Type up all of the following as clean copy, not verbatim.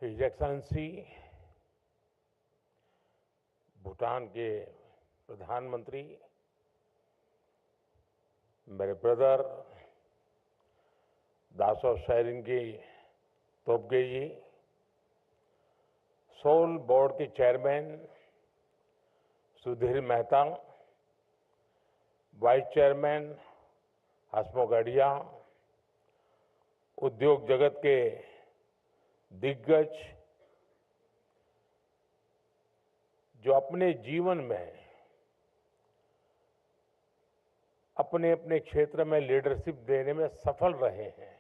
His excellency Bhutan के प्रधानमंत्री, मेरे brother Dasho Tshering Tobgay ji, SOUL board के chairman Sudhir Mehta, vice chairman Hasmukh Adhia, उद्योग जगत के दिग्गज जो अपने जीवन में अपने अपने क्षेत्र में लीडरशिप देने में सफल रहे हैं,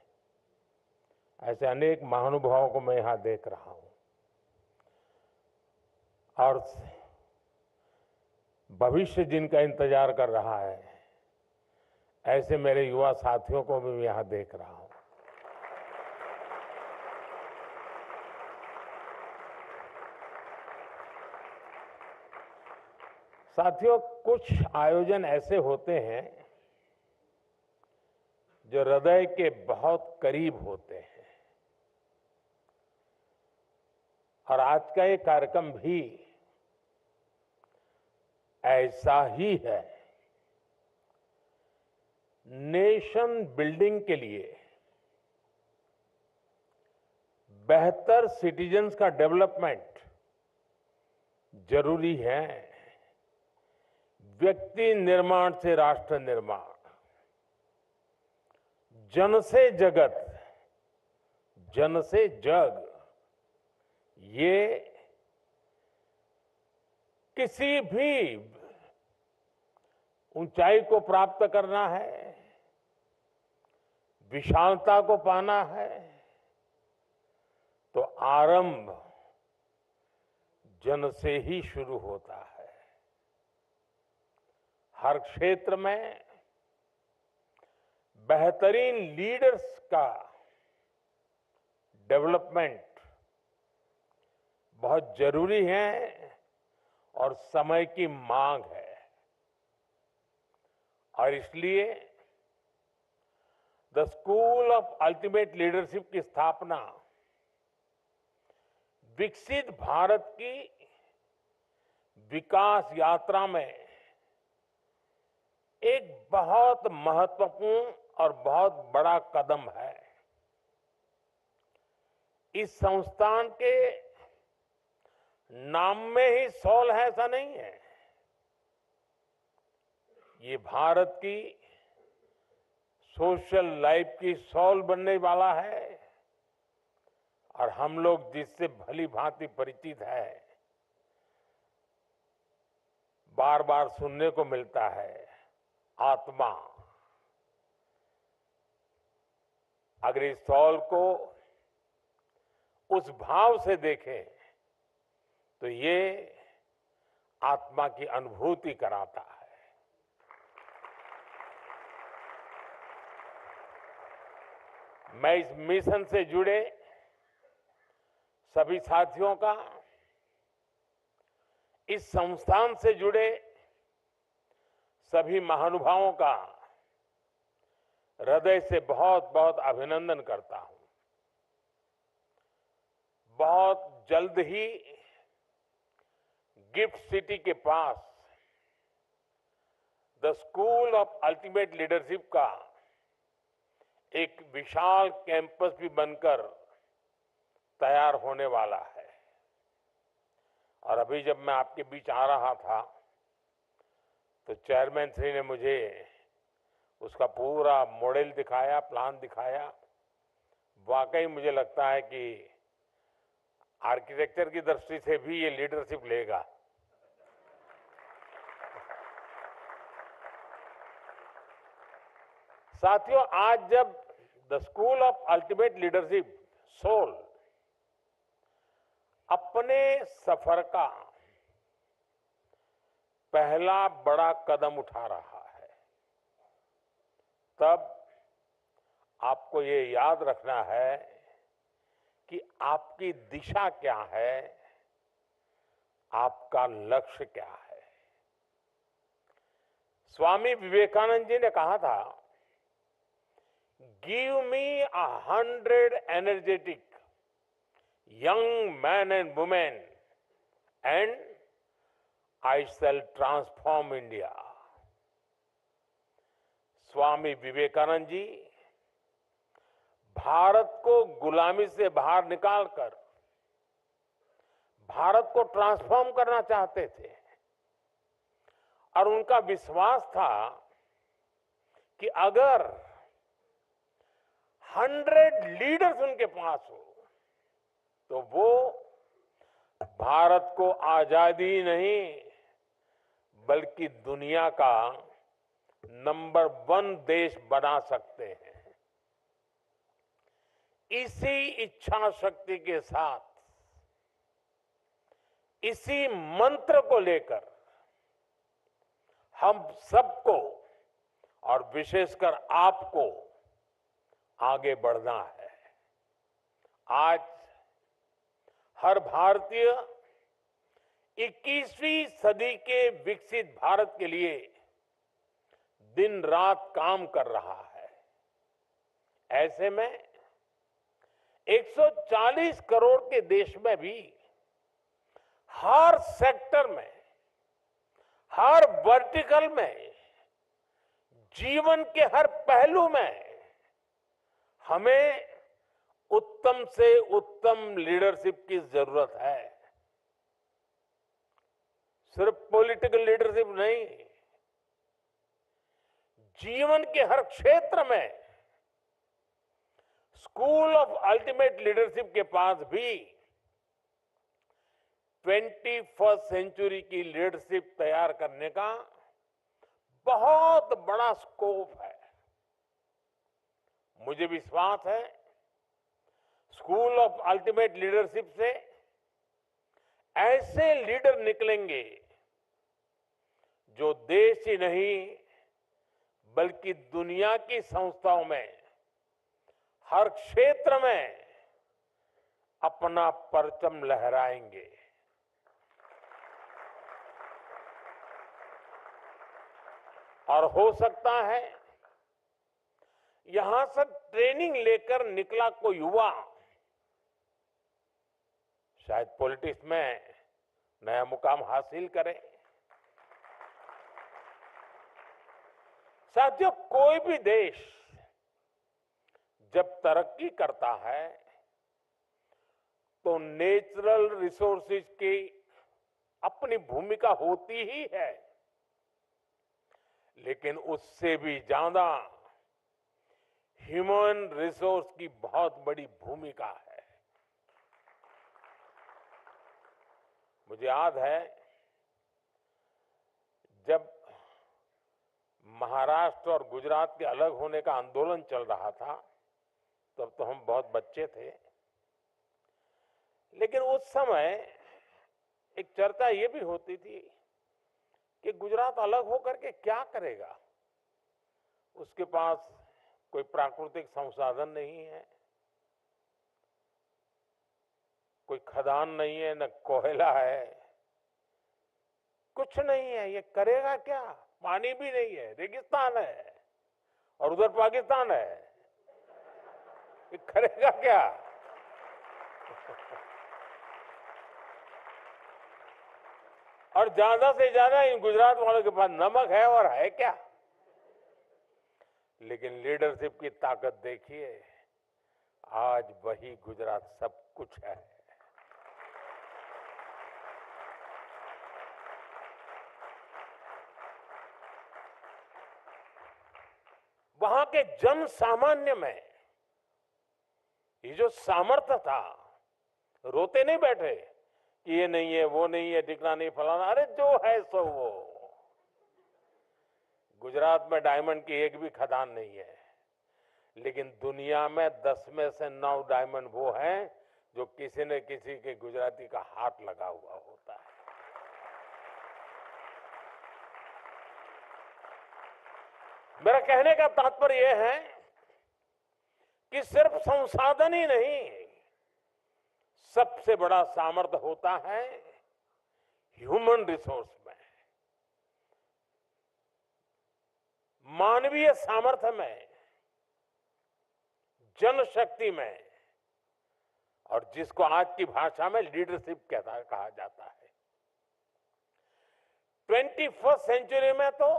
ऐसे अनेक महानुभावों को मैं यहां देख रहा हूं और भविष्य जिनका इंतजार कर रहा है, ऐसे मेरे युवा साथियों को भी मैं यहां देख रहा हूं। साथियों, कुछ आयोजन ऐसे होते हैं जो हृदय के बहुत करीब होते हैं और आज का ये कार्यक्रम भी ऐसा ही है। नेशन बिल्डिंग के लिए, बेहतर सिटीजन्स का डेवलपमेंट जरूरी है। व्यक्ति निर्माण से राष्ट्र निर्माण, जन से जगत, जन से जग, ये किसी भी ऊंचाई को प्राप्त करना है, विशालता को पाना है, तो आरंभ जन से ही शुरू होता है। हर क्षेत्र में बेहतरीन लीडर्स का डेवलपमेंट बहुत जरूरी है और समय की मांग है और इसलिए the school of ultimate leadership की स्थापना विकसित भारत की विकास यात्रा में एक बहुत महत्वपूर्ण और बहुत बड़ा कदम है। इस संस्थान के नाम में ही सोल है ऐसा नहीं है। ये भारत की सोशल लाइफ की सोल बनने वाला है और हम लोग जिससे भली भांति परिचित है, बार बार सुनने को मिलता है, आत्मा। अगर इस सोल को उस भाव से देखें तो ये आत्मा की अनुभूति कराता है। मैं इस मिशन से जुड़े सभी साथियों का, इस संस्थान से जुड़े सभी महानुभावों का हृदय से बहुत बहुत अभिनंदन करता हूं। बहुत जल्द ही गिफ्ट सिटी के पास the school of ultimate leadership का एक विशाल कैंपस भी बनकर तैयार होने वाला है और अभी जब मैं आपके बीच आ रहा था तो चेयरमैन श्री ने मुझे उसका पूरा मॉडल दिखाया, प्लान दिखाया। वाकई मुझे लगता है कि आर्किटेक्चर की दृष्टि से भी ये लीडरशिप लेगा। साथियों, आज जब the school of ultimate leadership soul अपने सफर का पहला बड़ा कदम उठा रहा है, तब आपको ये याद रखना है कि आपकी दिशा क्या है, आपका लक्ष्य क्या है। स्वामी विवेकानंद जी ने कहा था, give me 100 energetic young men and women, and I shall transform India. Swami Vivekananda ji Bharat को गुलामी से बाहर निकालकर भारत को ट्रांसफॉर्म करना चाहते थे और उनका विश्वास था कि अगर 100 लीडर्स उनके पास हो तो वो भारत को आजादी नहीं बल्कि दुनिया का नंबर 1 देश बना सकते हैं। इसी इच्छा शक्ति के साथ, इसी मंत्र को लेकर हम सबको और विशेषकर आपको आगे बढ़ना है। आज हर भारतीय 21वीं सदी के विकसित भारत के लिए दिन रात काम कर रहा है। ऐसे में 140 करोड़ के देश में भी हर सेक्टर में, हर वर्टिकल में, जीवन के हर पहलू में हमें उत्तम से उत्तम लीडरशिप की जरूरत है। सिर्फ पॉलिटिकल लीडरशिप नहीं, जीवन के हर क्षेत्र में स्कूल ऑफ अल्टीमेट लीडरशिप के पास भी 21st सेंचुरी की लीडरशिप तैयार करने का बहुत बड़ा स्कोप है। मुझे विश्वास है स्कूल ऑफ अल्टीमेट लीडरशिप से ऐसे लीडर निकलेंगे जो देश ही नहीं बल्कि दुनिया की संस्थाओं में हर क्षेत्र में अपना परचम लहराएंगे। और हो सकता है यहां से ट्रेनिंग लेकर निकला कोई युवा शायद पॉलिटिक्स में नया मुकाम हासिल करे। साथियों, कोई भी देश जब तरक्की करता है तो नेचुरल रिसोर्सेज की अपनी भूमिका होती ही है, लेकिन उससे भी ज्यादा ह्यूमन रिसोर्स की बहुत बड़ी भूमिका है। मुझे याद है जब महाराष्ट्र और गुजरात के अलग होने का आंदोलन चल रहा था तब तो हम बहुत बच्चे थे, लेकिन उस समय एक चर्चा ये भी होती थी कि गुजरात अलग होकर के क्या करेगा। उसके पास कोई प्राकृतिक संसाधन नहीं है, कोई खदान नहीं है, न कोयला है, कुछ नहीं है, ये करेगा क्या? पानी भी नहीं है, रेगिस्तान है, और उधर पाकिस्तान है, ये करेगा क्या? और ज्यादा से ज्यादा इन गुजरात वालों के पास नमक है, और है क्या? लेकिन लीडरशिप की ताकत देखिए, आज वही गुजरात सब कुछ है। वहां के जन सामान्य में ये जो सामर्थ्य था, रोते नहीं बैठे कि ये नहीं है, वो नहीं है, दिखना नहीं, फलाना, अरे जो है सो वो। गुजरात में डायमंड की एक भी खदान नहीं है, लेकिन दुनिया में 10 में से 9 डायमंड वो हैं जो किसी न किसी के गुजराती का हाथ लगा हुआ होता है। मेरा कहने का तात्पर्य यह है कि सिर्फ संसाधन ही नहीं, सबसे बड़ा सामर्थ्य होता है ह्यूमन रिसोर्स में, मानवीय सामर्थ्य में, जनशक्ति में। और जिसको आज की भाषा में लीडरशिप कहा जाता है। 21st सेंचुरी में तो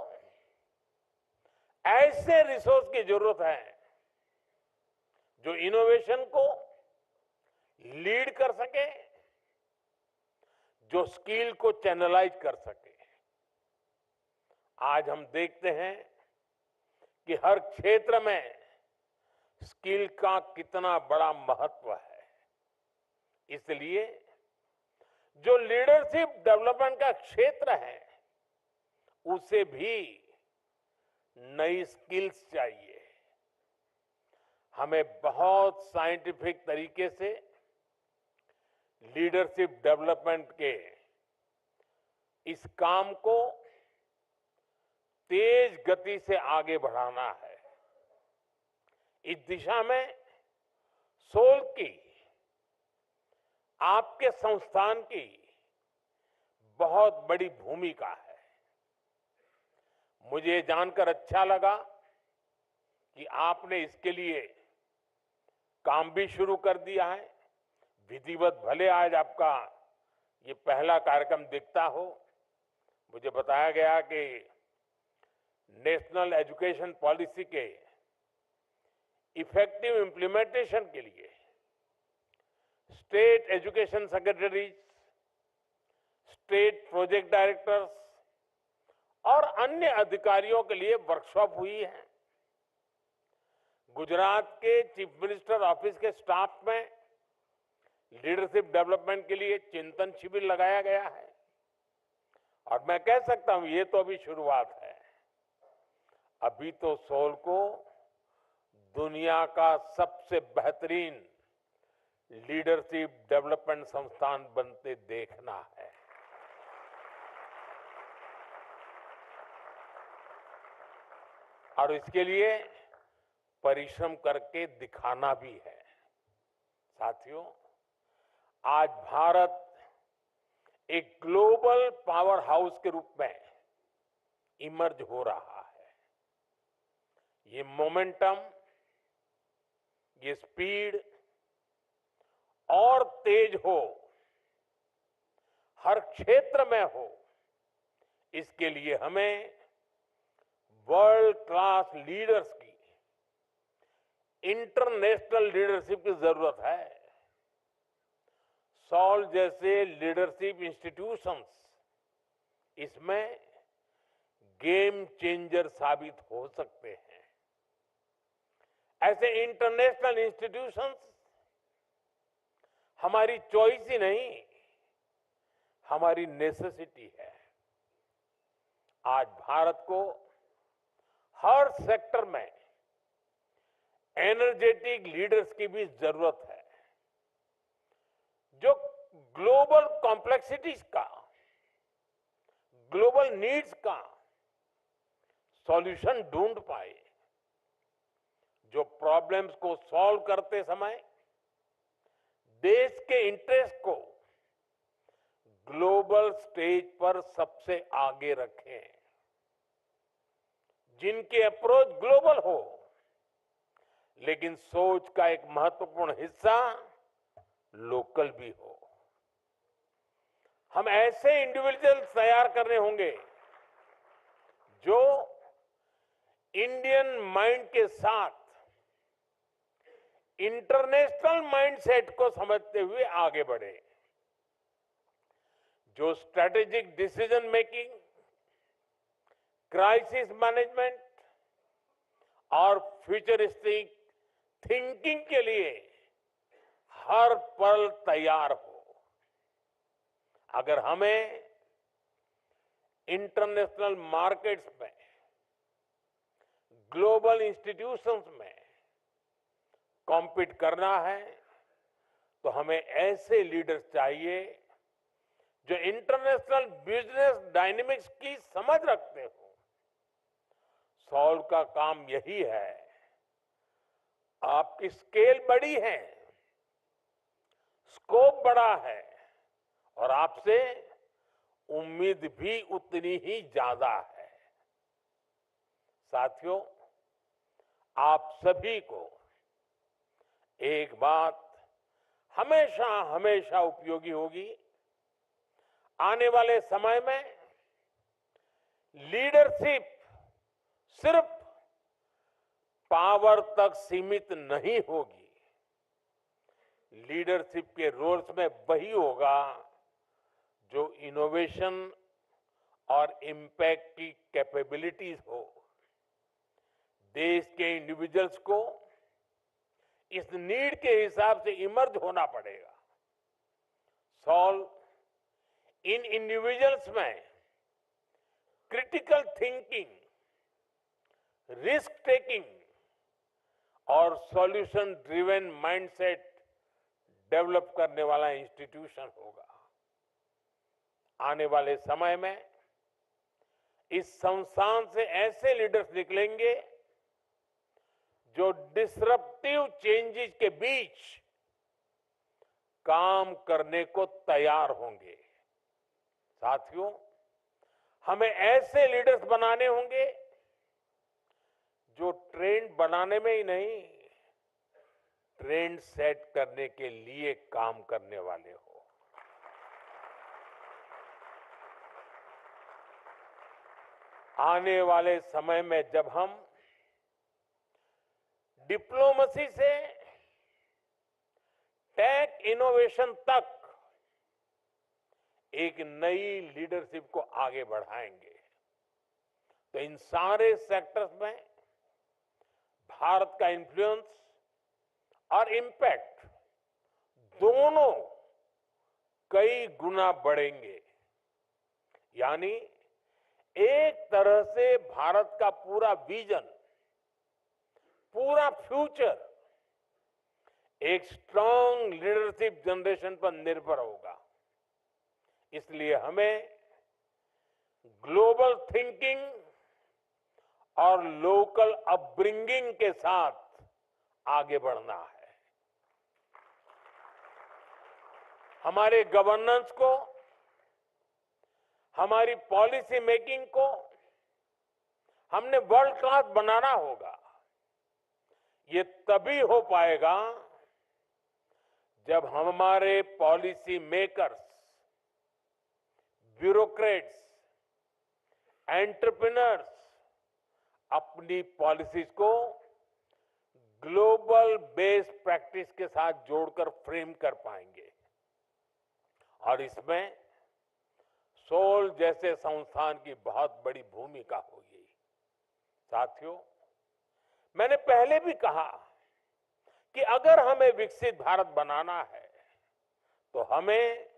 ऐसे रिसोर्स की जरूरत है जो इनोवेशन को लीड कर सके, जो स्किल को चैनलाइज कर सके। आज हम देखते हैं कि हर क्षेत्र में स्किल का कितना बड़ा महत्व है। इसलिए जो लीडरशिप डेवलपमेंट का क्षेत्र है उसे भी नई स्किल्स चाहिए। हमें बहुत साइंटिफिक तरीके से लीडरशिप डेवलपमेंट के इस काम को तेज गति से आगे बढ़ाना है। इस दिशा में सोल की, आपके संस्थान की बहुत बड़ी भूमिका है। मुझे जानकर अच्छा लगा कि आपने इसके लिए काम भी शुरू कर दिया है। विधिवत भले आज आपका ये पहला कार्यक्रम दिखता हो, मुझे बताया गया कि नेशनल एजुकेशन पॉलिसी के इफेक्टिव इंप्लीमेंटेशन के लिए state education secretaries, state project directors और अन्य अधिकारियों के लिए वर्कशॉप हुई है। गुजरात के चीफ मिनिस्टर ऑफिस के स्टाफ में लीडरशिप डेवलपमेंट के लिए चिंतन शिविर लगाया गया है। और मैं कह सकता हूं ये तो अभी शुरुआत है। अभी तो सोल को दुनिया का सबसे बेहतरीन लीडरशिप डेवलपमेंट संस्थान बनते देखना है। और इसके लिए परिश्रम करके दिखाना भी है। साथियों, आज भारत एक ग्लोबल पावर हाउस के रूप में इमर्ज हो रहा है। ये मोमेंटम, ये स्पीड और तेज हो, हर क्षेत्र में हो, इसके लिए हमें वर्ल्ड क्लास लीडर्स की, इंटरनेशनल लीडरशिप की जरूरत है। सॉल जैसे लीडरशिप इंस्टीट्यूशंस इसमें गेम चेंजर साबित हो सकते हैं। ऐसे इंटरनेशनल इंस्टीट्यूशंस हमारी चॉइस ही नहीं, हमारी नेसेसिटी है। आज भारत को हर सेक्टर में एनर्जेटिक लीडर्स की भी जरूरत है, जो ग्लोबल कॉम्प्लेक्सिटीज का, ग्लोबल नीड्स का सॉल्यूशन ढूंढ पाए, जो प्रॉब्लम्स को सॉल्व करते समय देश के इंटरेस्ट को ग्लोबल स्टेज पर सबसे आगे रखें, जिनकी अप्रोच ग्लोबल हो लेकिन सोच का एक महत्वपूर्ण हिस्सा लोकल भी हो। हम ऐसे इंडिविजुअल्स तैयार करने होंगे जो इंडियन माइंड के साथ इंटरनेशनल माइंडसेट को समझते हुए आगे बढ़े, जो strategic decision making, crisis management और फ्यूचरिस्टिक थिंकिंग के लिए हर पल तैयार हो। अगर हमें इंटरनेशनल मार्केट्स में, ग्लोबल इंस्टीट्यूशंस में कॉम्पीट करना है तो हमें ऐसे लीडर्स चाहिए जो इंटरनेशनल बिजनेस डायनेमिक्स की समझ रखते हो। सॉल्व का काम यही है। आपकी स्केल बड़ी है, स्कोप बड़ा है और आपसे उम्मीद भी उतनी ही ज्यादा है। साथियों, आप सभी को एक बात हमेशा हमेशा उपयोगी होगी। आने वाले समय में लीडरशिप सिर्फ पावर तक सीमित नहीं होगी। लीडरशिप के रोल्स में वही होगा जो इनोवेशन और इम्पैक्ट की कैपेबिलिटीज हो। देश के इंडिविजुअल्स को इस नीड के हिसाब से इमर्ज होना पड़ेगा। सॉल्व इन इंडिविजुअल्स में क्रिटिकल थिंकिंग, रिस्क टेकिंग और सॉल्यूशन ड्रिवन माइंडसेट डेवलप करने वाला इंस्टीट्यूशन होगा। आने वाले समय में इस संस्थान से ऐसे लीडर्स निकलेंगे जो डिसरप्टिव चेंजेस के बीच काम करने को तैयार होंगे। साथियों, हमें ऐसे लीडर्स बनाने होंगे जो ट्रेंड बनाने में ही नहीं, ट्रेंड सेट करने के लिए काम करने वाले हो। आने वाले समय में जब हम डिप्लोमेसी से टेक इनोवेशन तक एक नई लीडरशिप को आगे बढ़ाएंगे, तो इन सारे सेक्टर्स में भारत का इन्फ्लुएंस और इम्पैक्ट दोनों कई गुना बढ़ेंगे। यानी एक तरह से भारत का पूरा विजन, पूरा फ्यूचर एक स्ट्रांग लीडरशिप जनरेशन पर निर्भर होगा। इसलिए हमें ग्लोबल थिंकिंग और लोकल अपब्रिंगिंग के साथ आगे बढ़ना है। हमारे गवर्नेंस को, हमारी पॉलिसी मेकिंग को हमने वर्ल्ड क्लास बनाना होगा। ये तभी हो पाएगा जब हमारे पॉलिसी मेकर्स, ब्यूरोक्रेट्स, एंटरप्रेन्योर्स अपनी पॉलिसीज को ग्लोबल बेस्ड प्रैक्टिस के साथ जोड़कर फ्रेम कर पाएंगे। और इसमें सोल जैसे संस्थान की बहुत बड़ी भूमिका होगी। साथियों, मैंने पहले भी कहा कि अगर हमें विकसित भारत बनाना है तो हमें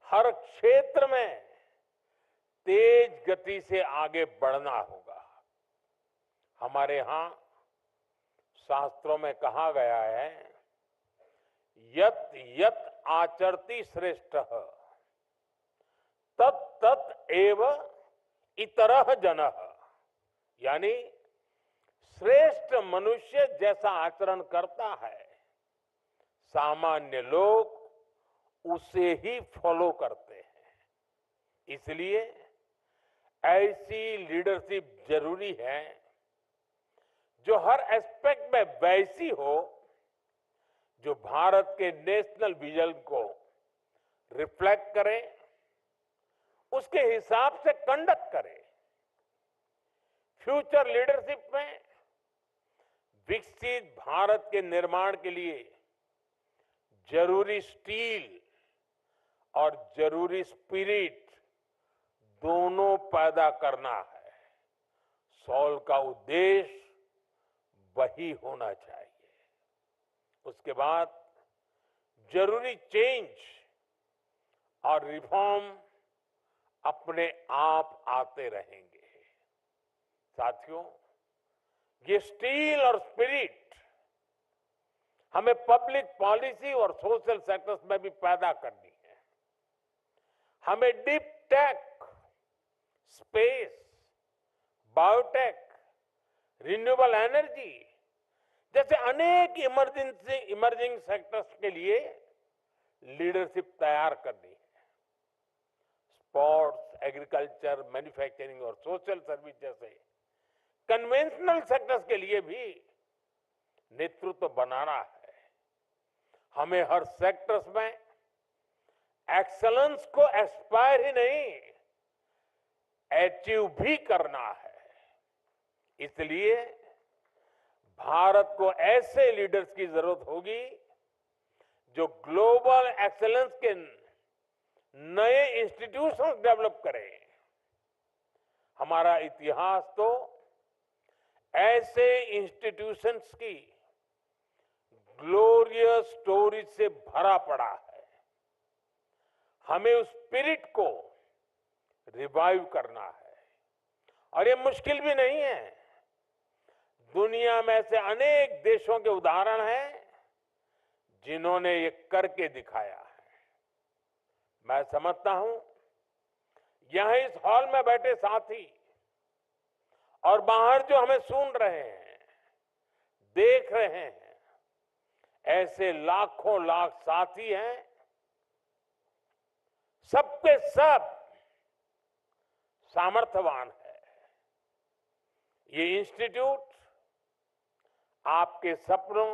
हर क्षेत्र में तेज गति से आगे बढ़ना होगा। हमारे यहां शास्त्रों में कहा गया है, यत यत आचरति श्रेष्ठः तत् तत् एव इतरः जनः। यानी श्रेष्ठ मनुष्य जैसा आचरण करता है, सामान्य लोग उसे ही फॉलो करते हैं। इसलिए ऐसी लीडरशिप जरूरी है जो हर एस्पेक्ट में वैसी हो जो भारत के नेशनल विजन को रिफ्लेक्ट करे, उसके हिसाब से कंडक्ट करे। फ्यूचर लीडरशिप में विकसित भारत के निर्माण के लिए जरूरी स्टील और जरूरी स्पिरिट दोनों पैदा करना है। सॉल का उद्देश्य वही होना चाहिए। उसके बाद जरूरी चेंज और रिफॉर्म अपने आप आते रहेंगे। साथियों, ये स्टील और स्पिरिट हमें पब्लिक पॉलिसी और सोशल सेक्टर्स में भी पैदा करनी है। हमें deep tech, space, biotech, renewable energy जैसे अनेक इमर्जिंग सेक्टर्स के लिए लीडरशिप तैयार करनी है। स्पोर्ट्स, एग्रीकल्चर, मैन्युफैक्चरिंग और सोशल सर्विस जैसे कन्वेंशनल सेक्टर्स के लिए भी नेतृत्व बनाना है। हमें हर सेक्टर्स में एक्सेलेंस को एक्सपायर ही नहीं, अचीव भी करना है। इसलिए भारत को ऐसे लीडर्स की जरूरत होगी जो ग्लोबल एक्सेलेंस के नए इंस्टीट्यूशंस डेवलप करें। हमारा इतिहास तो ऐसे इंस्टीट्यूशंस की ग्लोरियस स्टोरी से भरा पड़ा है। हमें उस स्पिरिट को रिवाइव करना है, और ये मुश्किल भी नहीं है। दुनिया में ऐसे अनेक देशों के उदाहरण हैं जिन्होंने ये करके दिखाया है। मैं समझता हूं यहां इस हॉल में बैठे साथी और बाहर जो हमें सुन रहे हैं, देख रहे हैं, ऐसे लाखों लाख साथी हैं। सबके सब सामर्थ्यवान है। ये इंस्टीट्यूट आपके सपनों,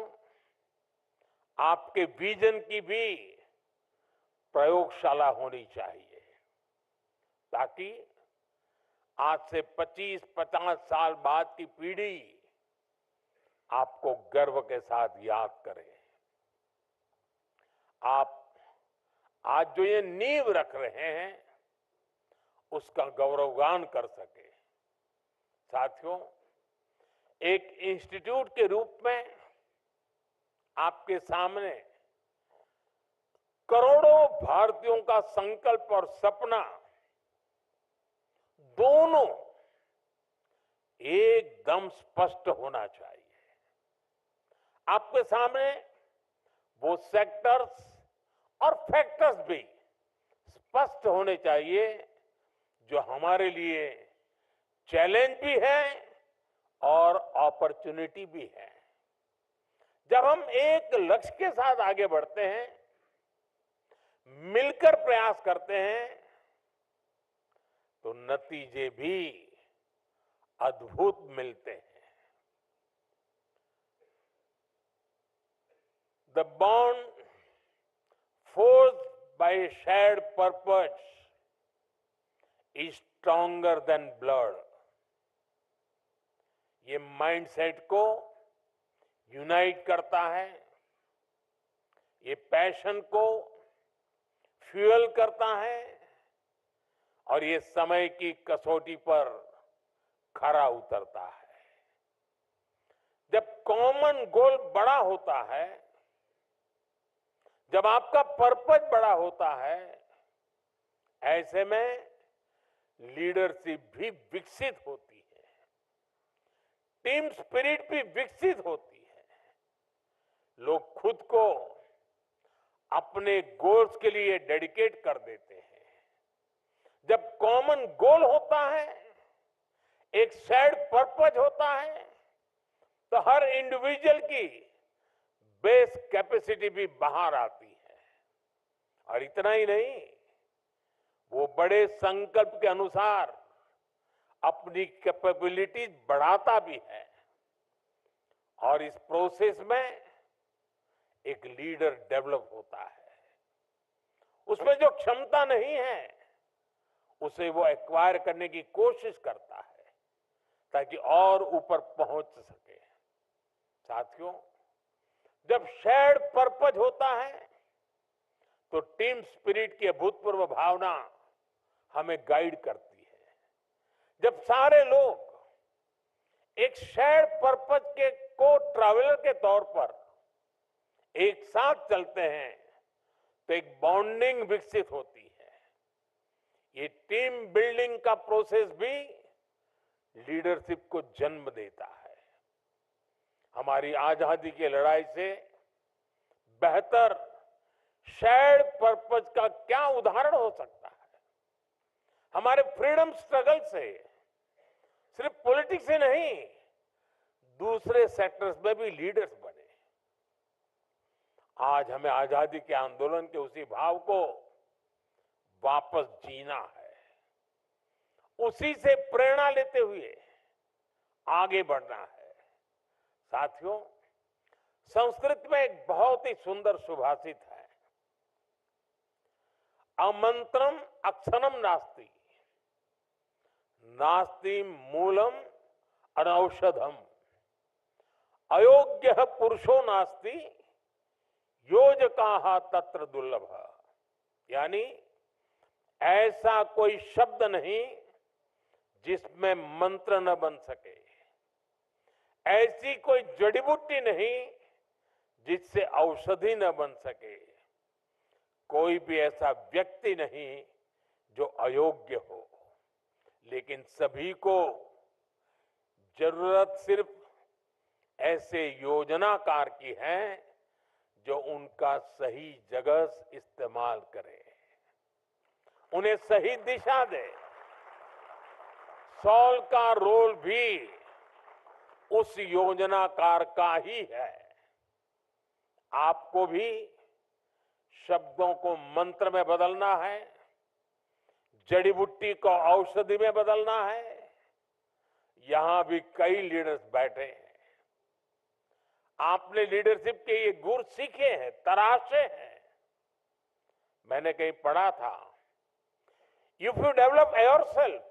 आपके विजन की भी प्रयोगशाला होनी चाहिए, ताकि आज से 25-50 साल बाद की पीढ़ी आपको गर्व के साथ याद करे। आप आज जो ये नींव रख रहे हैं उसका गौरवगान कर सके। साथियों, एक इंस्टीट्यूट के रूप में आपके सामने करोड़ों भारतीयों का संकल्प और सपना दोनों एकदम स्पष्ट होना चाहिए। आपके सामने वो सेक्टर्स और फैक्टर्स भी स्पष्ट होने चाहिए जो हमारे लिए चैलेंज भी है और अपॉर्चुनिटी भी है। जब हम एक लक्ष्य के साथ आगे बढ़ते हैं, मिलकर प्रयास करते हैं, तो नतीजे भी अद्भुत मिलते हैं। The bond forged by a shared purpose is stronger than blood. ये माइंडसेट को यूनाइट करता है, ये पैशन को फ्यूल करता है, और ये समय की कसौटी पर खरा उतरता है। जब कॉमन गोल बड़ा होता है, जब आपका पर्पस बड़ा होता है, ऐसे में लीडरशिप भी विकसित होती है, टीम स्पिरिट भी विकसित होती है। लोग खुद को अपने गोल्स के लिए डेडिकेट कर देते हैं। जब कॉमन गोल होता है, एक शेयर्ड पर्पस होता है, तो हर इंडिविजुअल की बेस कैपेसिटी भी बाहर आती है। और इतना ही नहीं, वो बड़े संकल्प के अनुसार अपनी कैपेबिलिटी बढ़ाता भी है। और इस प्रोसेस में एक लीडर डेवलप होता है। उसमें जो क्षमता नहीं है उसे वो एक्वायर करने की कोशिश करता है, ताकि और ऊपर पहुंच सके। साथियों, जब शेयर्ड पर्पस होता है तो टीम स्पिरिट की अभूतपूर्व भावना हमें गाइड करती है। जब सारे लोग एक शेयर्ड पर्पस के को ट्रैवलर के तौर पर एक साथ चलते हैं, तो एक बॉन्डिंग विकसित होती है। ये टीम बिल्डिंग का प्रोसेस भी लीडरशिप को जन्म देता है। हमारी आजादी की लड़ाई से बेहतर शेयर्ड पर्पस का क्या उदाहरण हो सकता है। हमारे फ्रीडम स्ट्रगल से सिर्फ पॉलिटिक्स से नहीं, दूसरे सेक्टर्स में भी लीडर्स बने। आज हमें आजादी के आंदोलन के उसी भाव को वापस जीना है, उसी से प्रेरणा लेते हुए आगे बढ़ना है। साथियों, संस्कृत में एक बहुत ही सुंदर सुभाषित है, अमंत्रम अक्षरम नास्ति, नास्ति मूलम अनौषधम, अयोग्य पुरुषो नास्ति, योजकाः तत्र दुर्लभ। यानी ऐसा कोई शब्द नहीं जिसमें मंत्र न बन सके, ऐसी कोई जड़ी बूटी नहीं जिससे औषधि न बन सके, कोई भी ऐसा व्यक्ति नहीं जो अयोग्य हो। लेकिन सभी को जरूरत सिर्फ ऐसे योजनाकार की है जो उनका सही जगह इस्तेमाल करे, उन्हें सही दिशा दे। सॉल का रोल भी उस योजनाकार का ही है। आपको भी शब्दों को मंत्र में बदलना है, जड़ी बूटी को औषधि में बदलना है। यहां भी कई लीडर्स बैठे हैं, आपने लीडरशिप के ये गुर सीखे हैं, तराशे हैं। मैंने कहीं पढ़ा था, if you develop yourself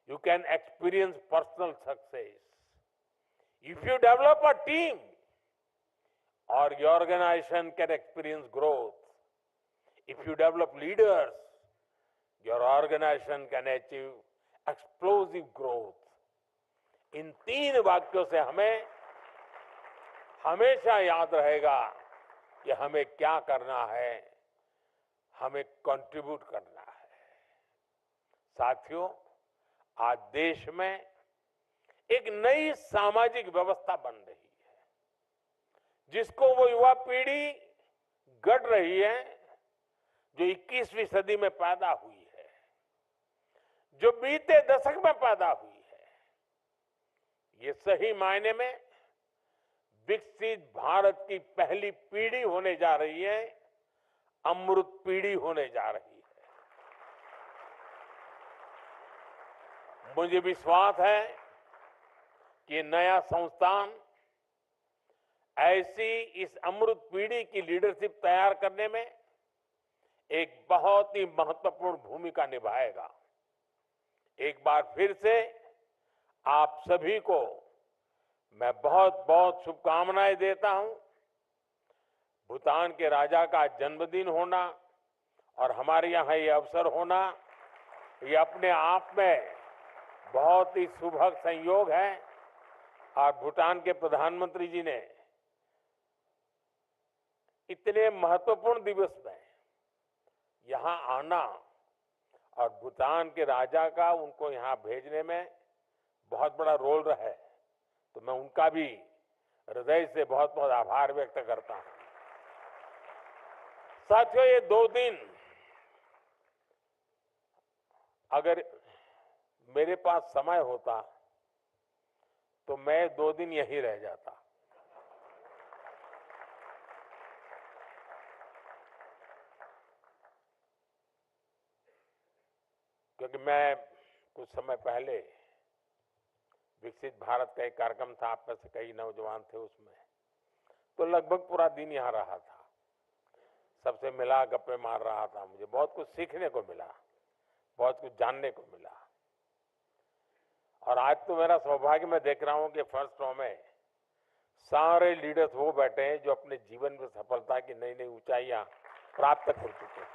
you can experience personal success. If you develop a team, or your organization can experience growth. If you develop leaders, your organization can achieve explosive growth. इन 3 वाक्यों से हमें हमेशा याद रहेगा कि हमें क्या करना है, हमें कंट्रीब्यूट करना है। साथियों, आज देश में एक नई सामाजिक व्यवस्था बन रही है, जिसको वो युवा पीढ़ी गढ़ रही है जो 21वीं सदी में पैदा हुई है, जो बीते दशक में पैदा हुई है। ये सही मायने में विकसित भारत की पहली पीढ़ी होने जा रही है, अमृत पीढ़ी होने जा रही है। मुझे विश्वास है कि नया संस्थान ऐसी इस अमृत पीढ़ी की लीडरशिप तैयार करने में एक बहुत ही महत्वपूर्ण भूमिका निभाएगा। एक बार फिर से आप सभी को मैं बहुत बहुत शुभकामनाएं देता हूं। भूटान के राजा का जन्मदिन होना और हमारे यहाँ ये अवसर होना, ये अपने आप में बहुत ही सुभग संयोग है। और भूटान के प्रधानमंत्री जी ने इतने महत्वपूर्ण दिवस में यहाँ आना और भूटान के राजा का उनको यहाँ भेजने में बहुत बड़ा रोल रहा है, तो मैं उनका भी हृदय से बहुत बहुत आभार व्यक्त करता हूं। साथियों, ये 2 दिन अगर मेरे पास समय होता तो मैं 2 दिन यहीं रह जाता। क्योंकि मैं कुछ समय पहले विकसित भारत का एक कार्यक्रम था, आप में से कई नौजवान थे उसमें, तो लगभग पूरा दिन यहाँ रहा था, सबसे मिला, गप्पे मार रहा था। मुझे बहुत कुछ सीखने को मिला, बहुत कुछ जानने को मिला। और आज तो मेरा सौभाग्य, मैं देख रहा हूं कि फर्स्ट रो में सारे लीडर्स वो बैठे हैं जो अपने जीवन में सफलता की नई नई ऊंचाइयां प्राप्त कर चुके हैं।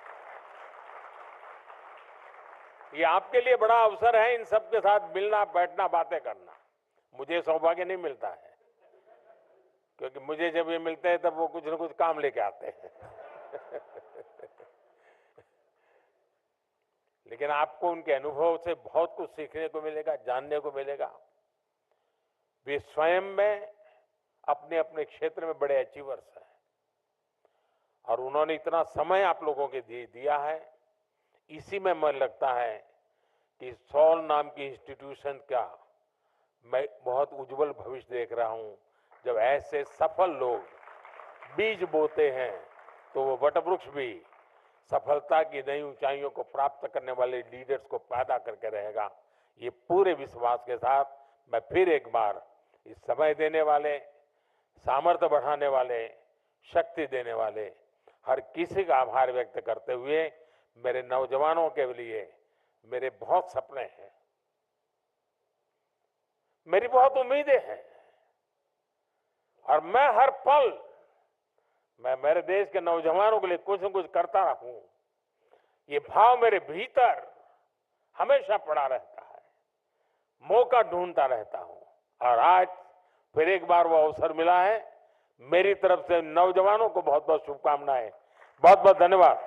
ये आपके लिए बड़ा अवसर है इन सबके साथ मिलना, बैठना, बातें करना। मुझे सौभाग्य नहीं मिलता है, क्योंकि मुझे जब ये मिलते हैं तब वो कुछ न कुछ काम लेके आते हैं। लेकिन आपको उनके अनुभव से बहुत कुछ सीखने को मिलेगा, जानने को मिलेगा। वे स्वयं में अपने अपने क्षेत्र में बड़े अचीवर्स हैं और उन्होंने इतना समय आप लोगों के दिया है। इसी में मन लगता है कि सॉल नाम की इंस्टीट्यूशन का मैं बहुत उज्जवल भविष्य देख रहा हूं। जब ऐसे सफल लोग बीज बोते हैं तो वो वटवृक्ष भी सफलता की नई ऊंचाइयों को प्राप्त करने वाले लीडर्स को पैदा करके रहेगा। ये पूरे विश्वास के साथ मैं फिर एक बार इस समय देने वाले सामर्थ्य बढ़ाने वाले, शक्ति देने वाले हर किसी का आभार व्यक्त करते हुए मेरे नौजवानों के लिए मेरे बहुत सपने हैं, मेरी बहुत उम्मीदें हैं और मैं हर पल मैं मेरे देश के नौजवानों के लिए कुछ न कुछ करता रहूं, ये भाव मेरे भीतर हमेशा पड़ा रहता है, मौका ढूंढता रहता हूं और आज फिर एक बार वो अवसर मिला है। मेरी तरफ से नौजवानों को बहुत बहुत शुभकामनाएं, बहुत बहुत धन्यवाद।